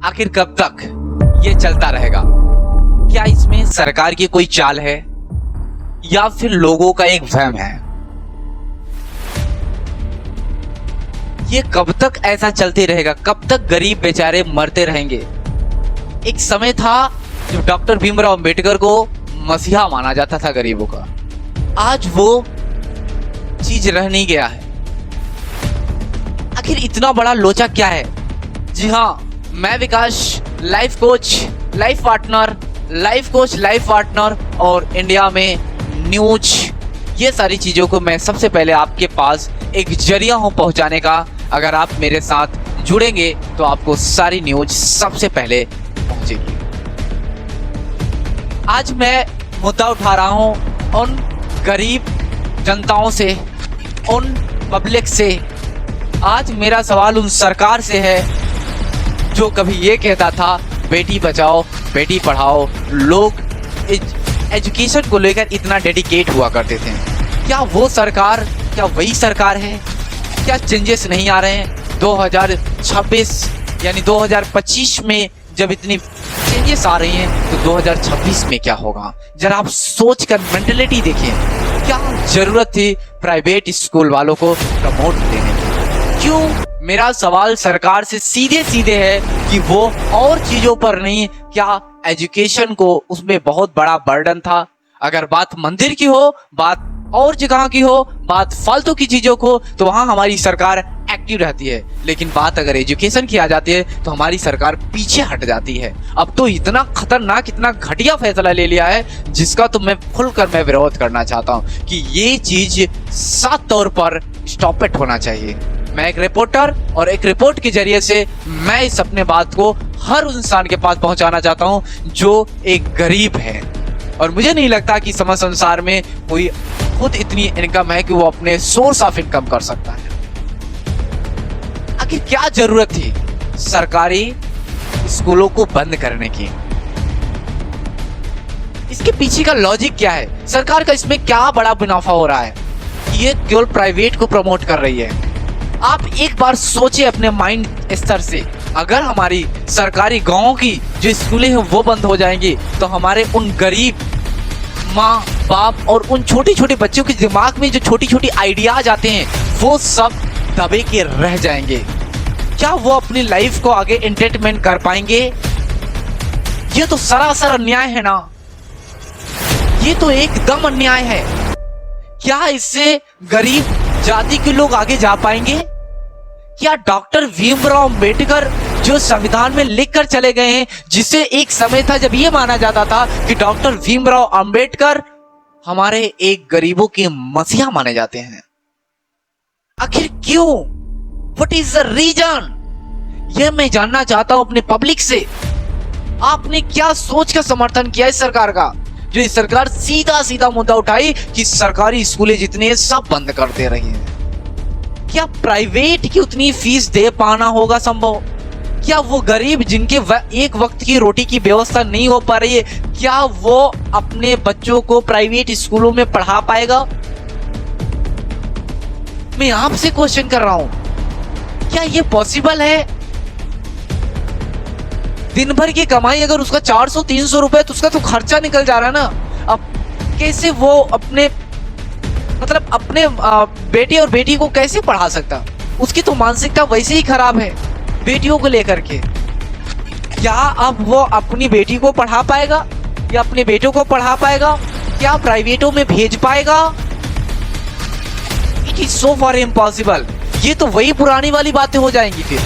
आखिर कब तक ये चलता रहेगा? क्या इसमें सरकार की कोई चाल है या फिर लोगों का एक वहम है? ये कब तक ऐसा चलते रहेगा? कब तक गरीब बेचारे मरते रहेंगे? एक समय था जब डॉक्टर भीमराव अंबेडकर को मसीहा माना जाता था गरीबों का। आज वो चीज रह नहीं गया है। आखिर इतना बड़ा लोचा क्या है? जी हाँ, मैं विकास, लाइफ कोच, लाइफ पार्टनर और इंडिया में न्यूज, ये सारी चीजों को मैं सबसे पहले आपके पास एक जरिया हूं पहुंचाने का। अगर आप मेरे साथ जुड़ेंगे तो आपको सारी न्यूज सबसे पहले पहुंचेगी। आज मैं मुद्दा उठा रहा हूं उन गरीब जनताओं से, उन पब्लिक से। आज मेरा सवाल उन सरकार से है जो कभी ये कहता था बेटी बचाओ बेटी पढ़ाओ। लोग एजुकेशन को लेकर इतना डेडिकेट हुआ करते थे। क्या वो सरकार, क्या वही सरकार है? क्या चेंजेस नहीं आ रहे हैं? 2026 यानी 2025 में जब इतनी चेंजेस आ रही हैं तो 2026 में क्या होगा? जरा आप सोच कर मेंटेलिटी देखिए। क्या जरूरत थी प्राइवेट स्कूल वालों को प्रमोट देने की? क्यों? मेरा सवाल सरकार से सीधे सीधे है कि वो और चीजों पर नहीं, क्या एजुकेशन को उसमें बहुत बड़ा बर्डन था? अगर बात मंदिर की हो, बात और जगह की हो, बात फालतू की चीजों को, तो वहां हमारी सरकार एक्टिव रहती है। लेकिन बात अगर एजुकेशन की आ जाती है तो हमारी सरकार पीछे हट जाती है। अब तो इतना खतरनाक, इतना घटिया फैसला ले लिया है जिसका तो मैं खुलकर मैं विरोध करना चाहता हूँ कि ये चीज साफ तौर पर स्टॉप इट होना चाहिए। मैं एक रिपोर्टर और एक रिपोर्ट के जरिए से मैं इस अपने बात को हर इंसान के पास पहुंचाना चाहता हूं जो एक गरीब है। और मुझे नहीं लगता कि समस्त संसार में कोई खुद इतनी इनकम है कि वो अपने सोर्स ऑफ इनकम कर सकता है। आखिर क्या जरूरत थी सरकारी स्कूलों को बंद करने की? इसके पीछे का लॉजिक क्या है? सरकार का इसमें क्या बड़ा मुनाफा हो रहा है कि ये केवल प्राइवेट को प्रमोट कर रही है? आप एक बार सोचिए अपने माइंड स्तर से। अगर हमारी सरकारी गांवों की जो स्कूलें हैं वो बंद हो जाएंगी तो हमारे उन गरीब माँ बाप और उन छोटे छोटे बच्चों के दिमाग में जो छोटी छोटी आइडियाज आते हैं वो सब दबे के रह जाएंगे। क्या वो अपनी लाइफ को आगे एंटरटेनमेंट कर पाएंगे? ये तो सरासर अन्याय है ना, ये तो एकदम अन्याय है। क्या इससे गरीब जाति के लोग आगे जा पाएंगे? क्या डॉक्टर भीमराव अंबेडकर जो संविधान में लिखकर चले गए हैं, जिसे एक समय था जब यह माना जाता था कि डॉक्टर भीमराव अंबेडकर हमारे एक गरीबों के मसीहा माने जाते हैं, आखिर क्यों? What is the reason? यह मैं जानना चाहता हूं अपने पब्लिक से। आपने क्या सोच का समर्थन किया इस सरकार का, जो इस सरकार सीधा सीधा मुद्दा उठाई कि सरकारी स्कूलें जितने हैं सब बंद कर दे रही है? क्या प्राइवेट की उतनी फीस दे पाना होगा संभव? क्या वो गरीब जिनके एक वक्त की रोटी की व्यवस्था नहीं हो पा रही है, क्या वो अपने बच्चों को प्राइवेट स्कूलों में पढ़ा पाएगा? मैं आपसे क्वेश्चन कर रहा हूं, क्या ये पॉसिबल है? दिन भर की कमाई अगर उसका 400-300 रुपए, तो उसका तो खर्चा निकल जा रहा है ना। अब कैसे वो अपने बेटे और बेटी को कैसे पढ़ा सकता? उसकी तो मानसिकता वैसे ही खराब है बेटियों को लेकर के। क्या अब वो अपनी बेटी को पढ़ा पाएगा या अपने बेटों को पढ़ा पाएगा? क्या प्राइवेटों में भेज पाएगा? It is so for impossible. ये तो वही पुरानी वाली बातें हो जाएंगी। फिर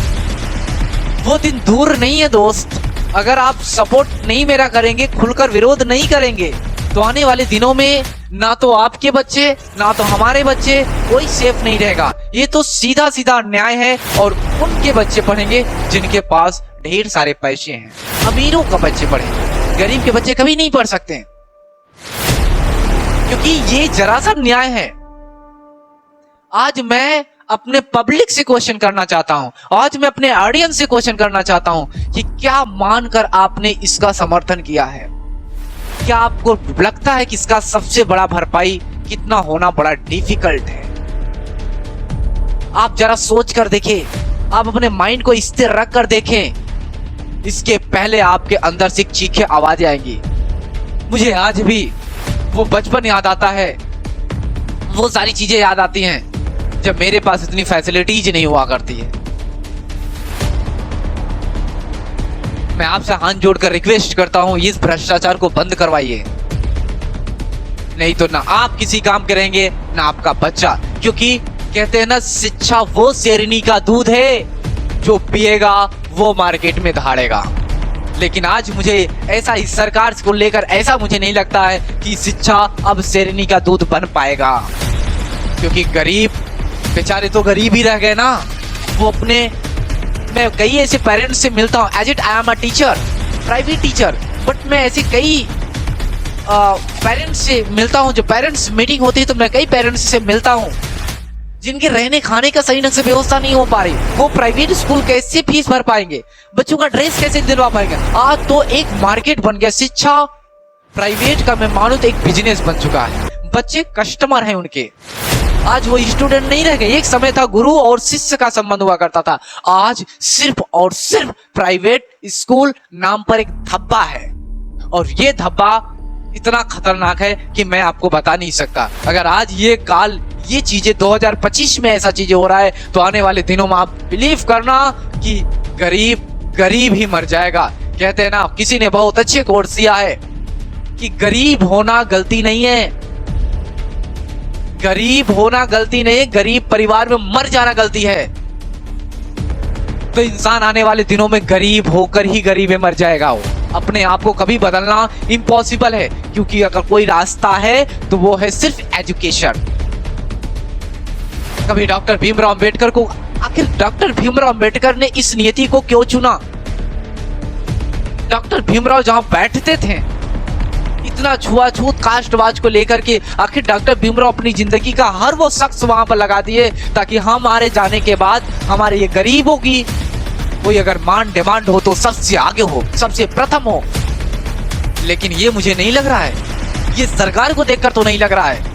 वो दिन दूर नहीं है दोस्त। अगर आप सपोर्ट नहीं मेरा करेंगे, खुलकर विरोध नहीं करेंगे, तो आने वाले दिनों में ना तो आपके बच्चे ना तो हमारे बच्चे कोई सेफ नहीं रहेगा। ये तो सीधा सीधा अन्याय है। और उनके बच्चे पढ़ेंगे जिनके पास ढेर सारे पैसे हैं। अमीरों का बच्चे पढ़ेंगे, गरीब के बच्चे कभी नहीं पढ़ सकते, क्योंकि ये जरा सा न्याय है। आज मैं अपने पब्लिक से क्वेश्चन करना चाहता हूं, आज मैं अपने ऑडियंस से क्वेश्चन करना चाहता हूं कि क्या मानकर आपने इसका समर्थन किया है? क्या आपको लगता है कि इसका सबसे बड़ा भरपाई कितना होना बड़ा डिफिकल्ट है? आप जरा सोच कर देखें, आप अपने माइंड को स्थिर रख कर देखें। इसके पहले आपके अंदर से चीखे आवाजें आएंगी। मुझे आज भी वो बचपन याद आता है, वो सारी चीजें याद आती हैं जब मेरे पास इतनी फैसिलिटीज नहीं हुआ करती है। मैं आपसे हाथ जोड़कर रिक्वेस्ट करता हूं, इस भ्रष्टाचार को बंद करवाइए, नहीं तो ना आप किसी काम के रहेंगे ना आपका बच्चा। क्योंकि कहते हैं ना, शिक्षा वो शेरनी का दूध है जो पिएगा वो मार्केट में दहाड़ेगा। लेकिन आज मुझे ऐसा इस सरकार को लेकर ऐसा मुझे नहीं लगता है कि शिक्षा अब शेरनी का दूध बन पाएगा, क्योंकि गरीब बेचारे तो गरीब ही रह गए ना। वो अपने, मैं कई ऐसे पेरेंट्स से मिलता हूँ, as it I am a teacher, private teacher, but मैं ऐसे कई पेरेंट्स से मिलता हूँ, जो पेरेंट्स मीटिंग होती है तो मैं कई पेरेंट्स से मिलता हूँ जिनके रहने खाने का सही ढंग से व्यवस्था नहीं हो पा रही। वो प्राइवेट स्कूल कैसे फीस भर पाएंगे, बच्चों का ड्रेस कैसे दिलवा पाएंगे। आज तो एक मार्केट बन गया शिक्षा प्राइवेट का, मैं मानूं तो एक बिजनेस बन चुका है। बच्चे कस्टमर हैं उनके, आज वो स्टूडेंट नहीं रह गए। एक समय था गुरु और शिष्य का संबंध हुआ करता था, आज सिर्फ और सिर्फ प्राइवेट स्कूल नाम पर एक धब्बा है। और ये धब्बा इतना खतरनाक है कि मैं आपको बता नहीं सकता। अगर आज ये काल, ये चीजें 2025 में ऐसा चीजें हो रहा है, तो आने वाले दिनों में आप बिलीव करना कि गरीब गरीब ही मर जाएगा। कहते हैं ना, किसी ने बहुत अच्छे कोर्स दिया है कि गरीब होना गलती नहीं है, गरीब होना गलती नहीं है, गरीब परिवार में मर जाना गलती है। तो इंसान आने वाले दिनों में गरीब होकर ही गरीब में मर जाएगा। वो अपने आप को कभी बदलना इम्पॉसिबल है, क्योंकि अगर कोई रास्ता है तो वो है सिर्फ एजुकेशन। कभी डॉक्टर भीमराव अंबेडकर को, आखिर डॉक्टर भीमराव अंबेडकर ने इस नीति को क्यों चुना? डॉक्टर भीमराव जहां बैठते थे, इतना छुआछूत कास्टवाद को लेकर के, आखिर डॉक्टर भीमराव अपनी जिंदगी का हर वो शख्स वहां पर लगा दिए ताकि हमारे जाने के बाद हमारे ये गरीबों की कोई अगर डिमांड हो तो सबसे आगे हो, सबसे प्रथम हो। लेकिन ये मुझे नहीं लग रहा है, ये सरकार को देखकर तो नहीं लग रहा है।